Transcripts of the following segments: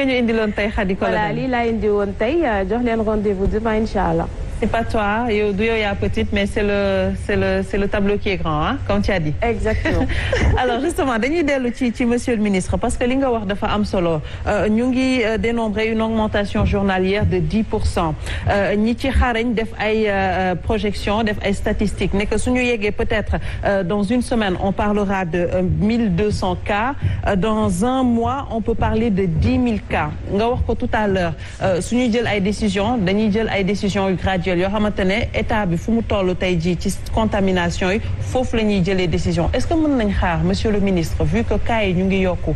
nga ñu indiloon tey Khady Colonel. Voilà lii laa indi woon tey jox leen rendez-vous demain incha allah. C'est pas toi, yow du yow yaa petite, mais c'est le tableau qui est grand, hein, comme tu as dit. Exactement. Alors justement dañuy dellu ci monsieur le ministre parce que li nga wax dafa am solo ñu ngi dénombrer une augmentation journalière de 10%. ñi ci xarañ def ay projections def ay statistiques ne que suñu yeggee peut-être dans une semaine on parlera de 1200 cas. Dans un mois on peut parler de 10 000 cas. Nga wax ko tout à l'heure suñu jël ay décisions dañuy jël ay décisions yu graduelles yoo xamante ne état bi fu mu toll tey jii ci contamination yi foofu la ñuy jëlee décision est-ce que mën nañ xaar monsieur le ministre vu que cas yi ñu ngi yokku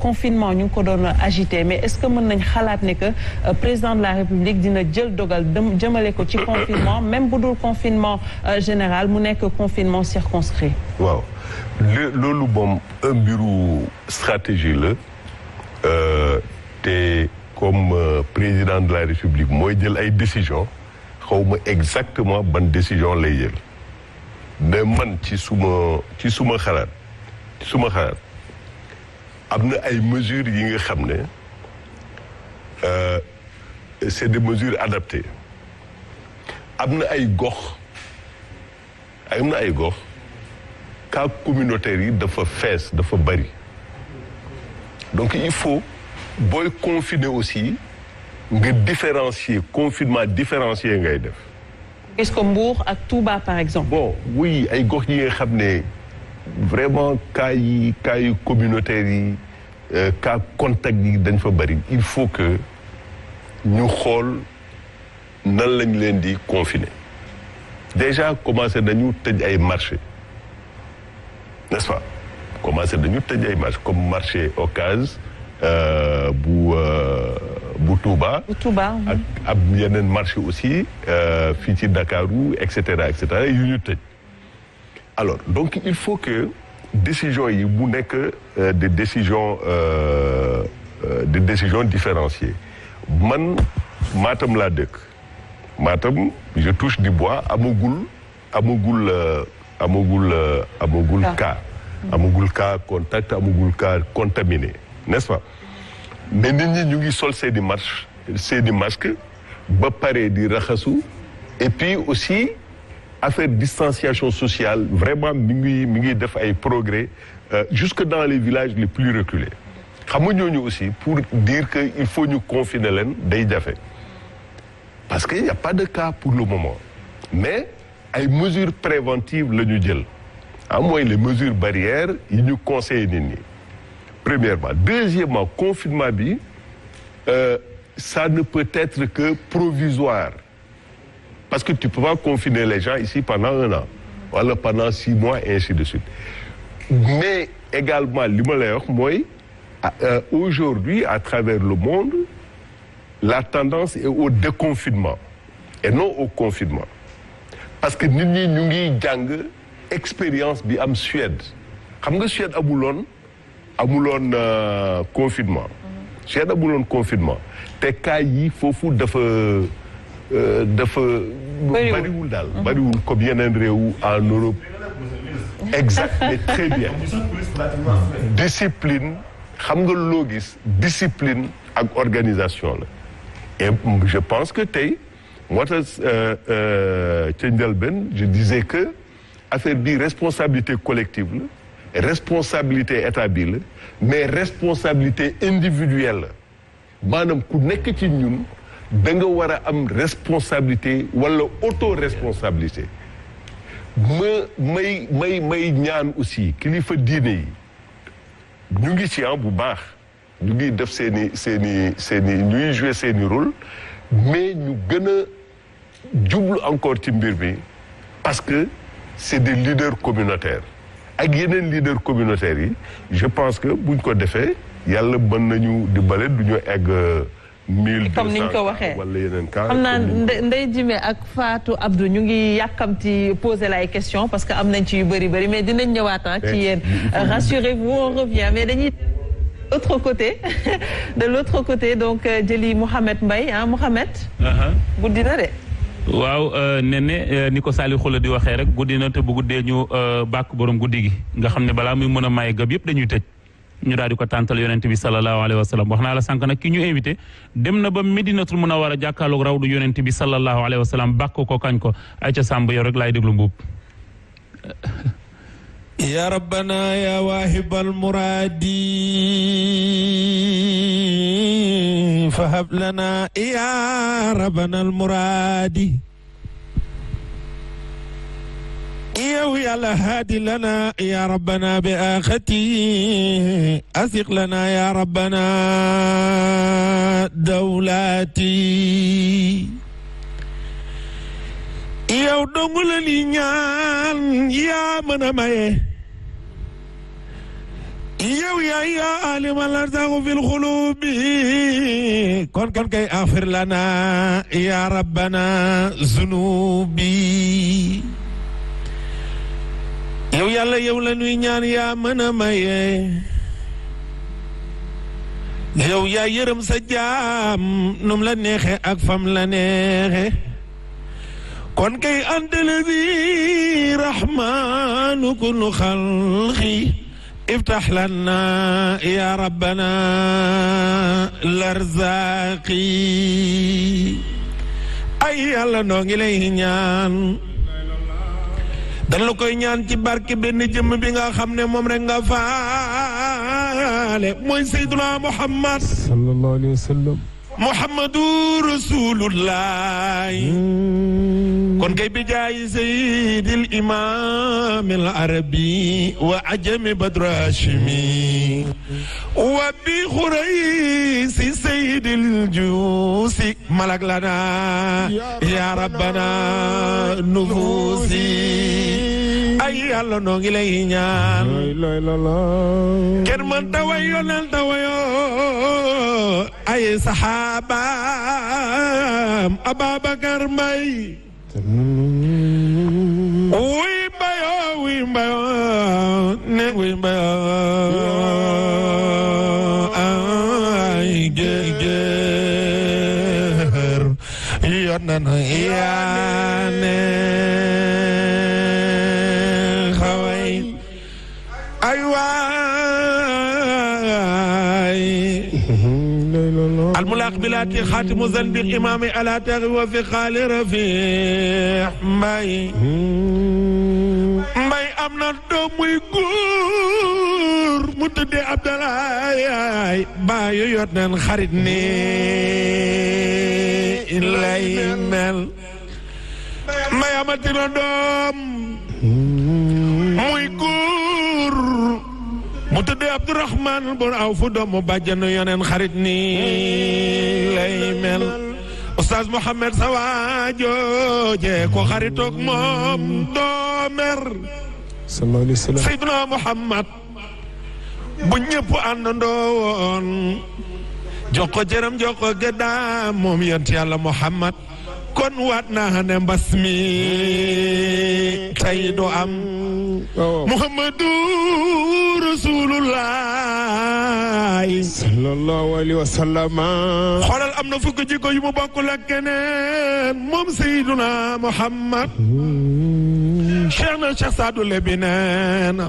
confinement ñu ngi ko doon agité mais est-ce que mën nañ xalaat ne que président de la République dina jël dogal jëmale ko ci confinement même bu dul confinement général mu nekk confinement circonscrit. waaw loolu moom mbiru stratégie la te comme président de la République mooy jël ay décisions. xawma exactement ban décision lay jël mais man ci suma xalaat am na ay mesures yi nga xam ne c'est des mesures adaptées am na ay gox cas communautaires yi dafa fees dafa bari donc il faut booy confiner aussi nga différencier confinement différencié ngay def. Est-ce que Mbour ak Touba par exemple. bon oui ay gox yi nga xam ne vraiment cas yi communautaires yi cas contact yi dañ fa bari il faut que ñu xool nan lañ leen di confiner déjà commencé nañu tëj ay marché n'est-ce pas commencé nañu tëj ay marché comme marché Ocass bu Touba. ak ab yeneen marché aussi fii ci Dakaru et cetera yu ñu tëj alors donc il faut que décisions yi mu nekk des décisions différenciées man Matam laa dëkk Matam je touche du bois amagul cas contact amagul cas contaminé n'est-ce pas mais nit ñi ñu ngi sol seeni masque ba pare di raxasu et puis aussi affaire distanciation sociale vraiment mi ngi def ay progrès jusque dans les villages les plus reculés xam nga ñooñu aussi pour dire que il faut ñu confiner leen day jafe parce que y a pas de cas pour le moment mais ay mesures préventives la ñu jël mooy les mesures barrières yi ñu conseillé nit ñi premièrement deuxièmement confinement bi ça ne peut être que provisoire parce que tu peux pas confiner les gens ici pendant 1 an wala pendant 6 mois et ainsi de suite mais également li ma lay wax mooy aujourd'hui à travers le monde la tendance est au déconfinement et non au confinement parce que nit ñi ñu ngi jàng expérience bi am Suède xam nga Suède amuloon confinement Suède amuloon confinement te cas yi foofu dafa bariwul daal bariwul comme yeneen réew en Europe exact mais très bien discipline xam nga loo gis discipline ak organisation la et je pense que tey moo tax ca njëlbéen je disais que affaire bi responsabilité collective la responsabilité état bi la mais responsabilité individuelle la maanaam ku nekk ci ñun da nga war a am responsabilité wala auto-responsabilité may ñaan aussi kilifa diine yi ñu ngi ci bu baax ñu ngi def seeni ñuy jouer seeni rôle mais ñu gën a jublu encore ci mbir bi parce que c'est des leaders communautaires ak yeneen leaders communautaires yi je pense que buñ ko defee yàlla mën nañu dimbale du ñu egg 1200 comme niñ ko waxee wala yeneen cas xam naa Ndeye Djimé ak Fatou Abdou ñu ngi yàkkamti poser la ay questions parce que am nañ ci yu bëri mais dinañ ñëwaat ci yéen rassurez-vous on revient mais dañuy de l'autre côté donc jëli Mouhamed Mbaye Mouhamed guddi na de waaw ne ni ko Saliou Khoule di waxee rek guddi na te bu guddee ñu bàkk borom guddi gi nga xam ne balaa muy mën a may gab yëpp dañuy tëj ñu daal di ko tàntal yonent bi sallallahu alayhi wa sallam wax naa la sànq nag ki ñu invité dem na ba Medinatul Munawwara jàkkaarloog rawdu yonent bi sallallahu alayhi wa sallam bàkk ko kañ ko ay ca sàmb yow rek laay déglu mbuub ya rabbana ya waahibal muraadi fahab lana ya rabbana al muraadi yow yàlla haadi lana ya rabbana bi aaxati asiq lana ya rabbana dawlati yow dong la ni ñaan yaa mën a maye yow yaa alimal arzaqu fil xulubi kon kay axfir lana ya rabbana zunubi yow yàlla yow la nuy ñaan yaa mën a maye yow yaa yërëm sa jaam num la neexe ak fam la neexe kon kay anta lazi rahmanu kullu xalqi iftax lana ya rabbana larzaqi ay yàlla noo ngi lay ñaan dan la koy ñaan ci barke benn jëmm bi nga xam ne moom rek nga faale mooy Seydina Muhammad sallallahu alayhi wa sallam Muhammadu Rasulullah kon kay bi jaay Seydil Imam al Arabi wa ajami Badr Hashimi wa bi Khuraysi Seydil Juusi malak lana ya rabbana nufusi ay yàlla noo ngi lay ñaan kenn mën taway yonal tawayo ay saxaabaam Ababakar Mbay wuy mbayo ne wuy mbayo ay géer yonan yaane xaway ay waay الملاق بلاتي خاتم زندق إمامي ألا تغي وفي خال رفيع ماي am na doom muy góor mu tuddee Abdalaay baayu yot neen xarit ni lay mel may amati na doom muy góor mu tuddee Abdourahman bon aw fu doom mu bàjjanu yoneen xarit ni lay mel Oustaz Mohamed Sawaajoje ko xaritoog moom doomer sallallahu alayhi wa sallam Seydina Muhammad bu ñëpp àndandoo woon jox ko jërëm jox ko gëddaam moom yonent Yàlla Muhammad kon waat naa ne mbas mi tey du am Muhammadu Rasulullah sallallahu alayhi wa sallam xoolal am na fukki jikko yu mu bokkul ak keneen moom Seydina Muhammad Cheikh na Cheikh Saadu Lebi neena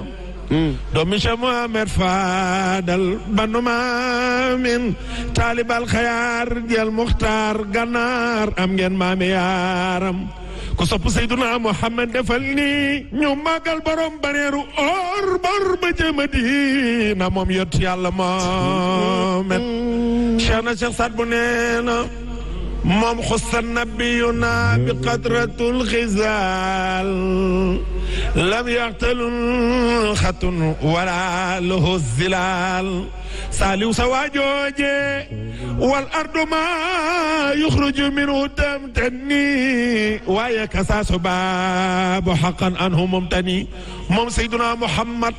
doomi Cheikh Mohamed Fadal banu maamin taalibal xayaar jël muxtaar ganaar am ngeen maami yaaram ku sopp Seydina Muhammad defal ni ñu màggal borom baneeru or bor ba ca Madina moom yot yàlla Muhammad Cheikh na Cheikh Saad bu neena moom xussa nabiyuna bi qatratul xizaal lam yaxtalun xatun wala lahu zilaal saaliw sa waajooje wal ardu ma yuxruju minhu tamtani waaye kasaasu baabu xaqan anhu mumtani moom Seydina Muhammad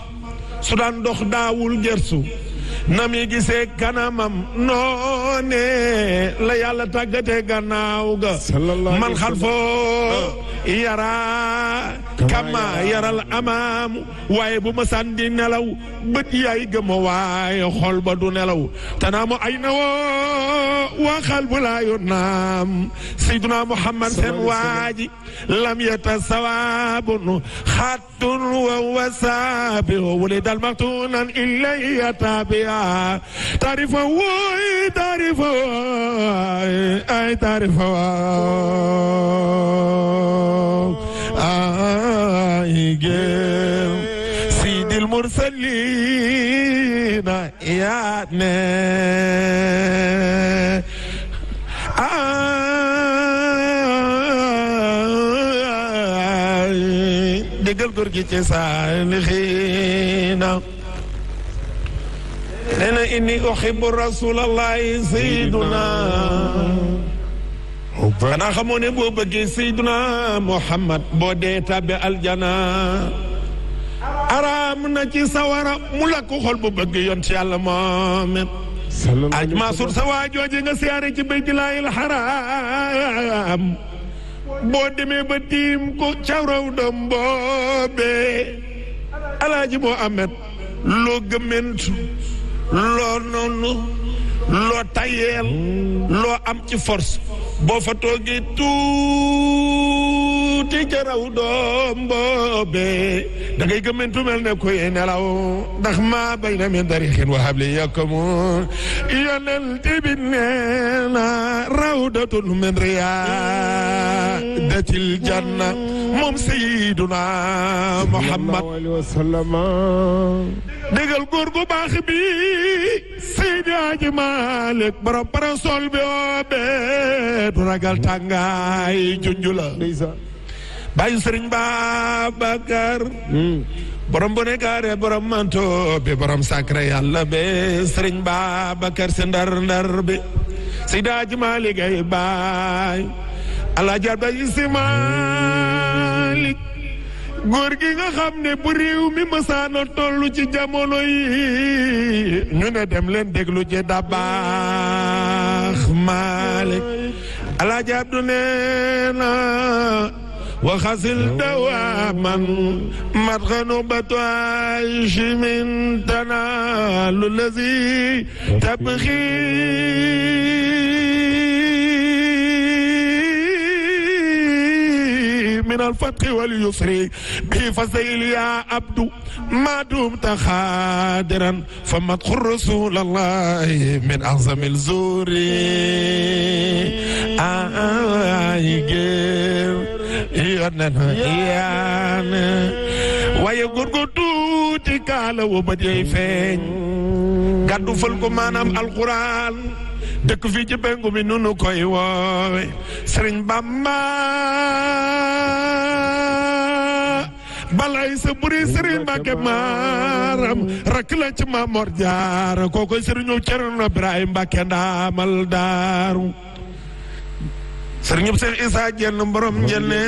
su daan dox daawul gersu na mi gisee kanamam noone la yàlla tàggatee gannaaw ga man xalfoo yara kama yaral amaam waaye bu ma sànni nelaw bët yaay gëma waaye xol ba du nelaw tanaamu ay na woo وقلب لا ينام سيدنا محمد سنواجي لم يتسواب خط وهو سابه ولد المقتونا إليه تابعا تعرفه تعرفه أي تعرفه سيد المرسلين يا déggal góor gi ci saalixiina nee na inni uhibbu rasulallahi sayyiduna xanaa xamoo ne boo bëggee sayyiduna Muhammad boo dee tabbi aljana araam na ci sawara mu lakk xol bu bëgg yoon ci yàlla Muhammad aj Mansour sa waa jooje nga siyaare ci baytillaahil haraam boo demee ba tiim ko cawraw dom boobee alaaji Muhammad loo gëmmentu loo noonu loo tayeel loo am ci force boo fa toogee tuuti caraw doom boobee da ngay gëmmentu mel ne koy nelaw ndax maa bay na min darixin wa habli yakamu yonent bi nee na rawdatun min riyaadatil janna moom sayyiduna Muhammad déggal góor gu baax bi Seydi Aji Malik borom parasol bi oobee du ragal tàngaay junjula bàyyi Sëriñ Babacar borom bone gaare borom manto bi borom sacré yàlla be Sëriñ Babacar si ndar bi Seydi Aji Malik ay baay Alaaji Abdou Si Malik góor gi nga xam ne bu réew mi mësaana tollu ci jamono yi ñu ne dem leen déglu ci Dabaax Malik Alaaji Abdu nee na waxasil dawaaman matxanu batwaashi min tanaalu lazi tabxi من الفتح واليسر به فسيل يا عبد ما دمت خادرا فمدخل رسول الله من أعظم الزور waaye góor gu tuuti kaala wo ba dee feeñ gàddu fal ko maanaam alquran dëkk fii ci penku bi nunu koy woowe Sëriñ Bamba balay sa buri Sëriñ Mbàkke maaram rakk la ci Mamor Jaara kookoy Sëriñu Cerno Ibrahima Mbàkke ndaamal daaru Sëriñu Seex Isaa Jenn borom njenne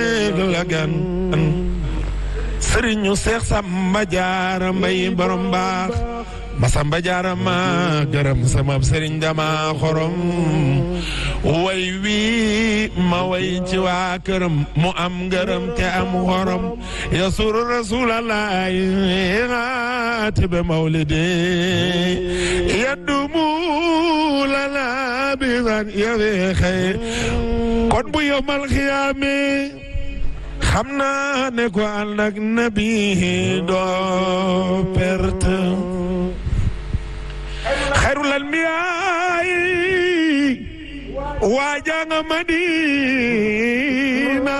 la gan Sëriñu Seex Samba Jaara Mbay borom baax Masamba Jaara ma gërëm sama sëriñ dama xorom way wi ma way ci waa këram mu am ngërëm te am xorom yasuru rasulallahi atibe mawlidi yadumu lana bisan yawe xëy kon bu yowmal xiyaame xam naa ne ko ànd ak nabi doo perte xayrul anbiyaay waajanga Madina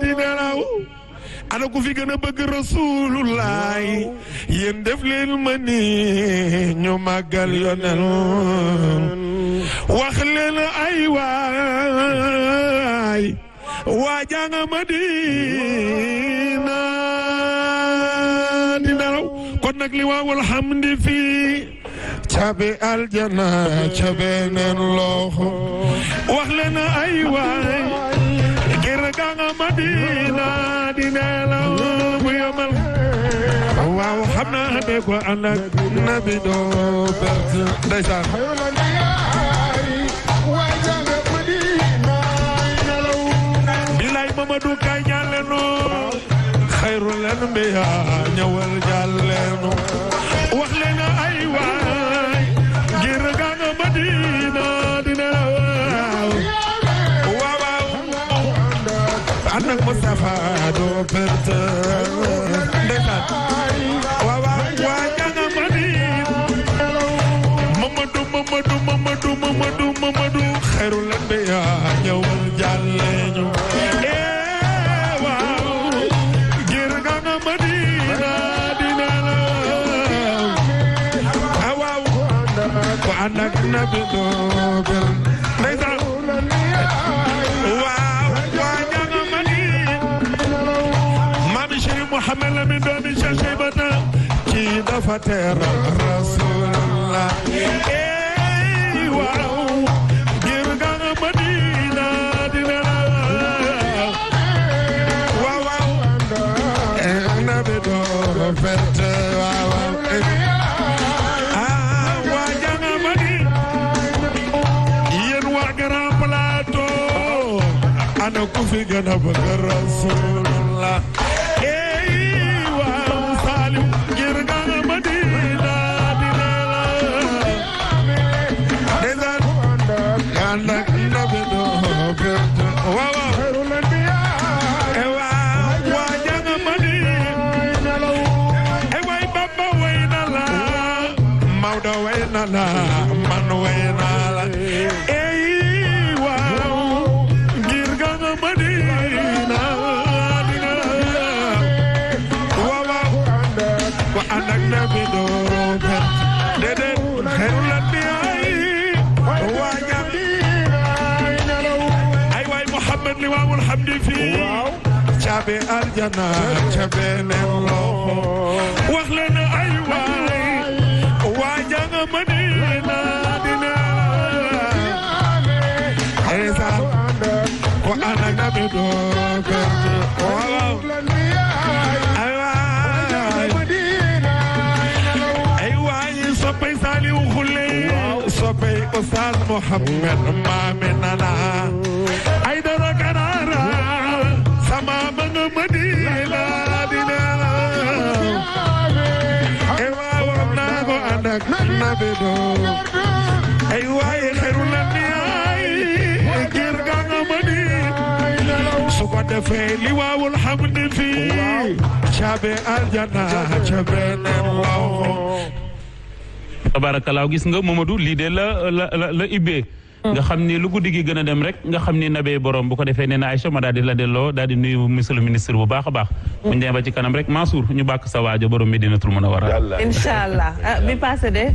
di nelaw ana ku fi gën a bëgg Rasulullah yéen def leen ma ni ñu màggal yonel wax leen ay waay waajanga Madina di nelaw kon nag li waawul hamdi fii cabe aljana cabe neen loxo wax leen ay waay ngir ganga Madina di nelaw bu yomal waaw xam naa ne ko ànd ak nabi doo perte ndeysaan bilay Mamadou kay ñaale noo xayrul anbiya ñëwal jàlleenu wax leen ay waay Mustafa doo perte ndeysaan waaw waa janga Mamadou xayrul anbiya ñëw jàlle ñu waaw ngir nga Madina dina la waaw ko ànd ak nabi doo bel ndeysaan waaw waa janga Madina maam Cheikh Mouhamed Lamine doomi Cheikh Cheybata ci dafa teeral Rasulullah waaw ngir nga Madina dina la waaw waaw nabi doo ferte waaw waa janga Madina yéen waa Grand Plateau ana ku fi gën a bëgg Rasulullah waaw Saliou ngir nga Madina dina la ndak nabi doo perte waaw waa janga Madina waay Bamba way na la Maodo way na la man way na la waaw ngir nga Madina dina waaw ko ànd ak nabi doo perte déedéet xeerul anbiya liwaamul hamdi fii caabi aljana caabi nello wax leen ay waay waa janga Madina dina esa ko ana nabi doo perte waaw ay waay soppay Saliou Khoule soppay Oustaz Mohamed Maminana ay dara kanara sama banga Madina dina waaw naa ko ànd ak nabi doo ay waay xayrul anbiya ngir nga Madina su ko defee liwaawul hamdi fii caabi aljana caabi nello tabarakallah gis nga Mamadou lii de la ibbee nga xam ni lu guddi gi gën a dem rek nga xam ni nabee borom bu ko defee nee na Aïcha ma daal di la delloo daal di nuyu monsieur le ministre bu baax a baax bu ñu demee ba ci kanam rek Mansour ñu bàkk sa waajo borom Medinatul Munawwara incha allah bi passé de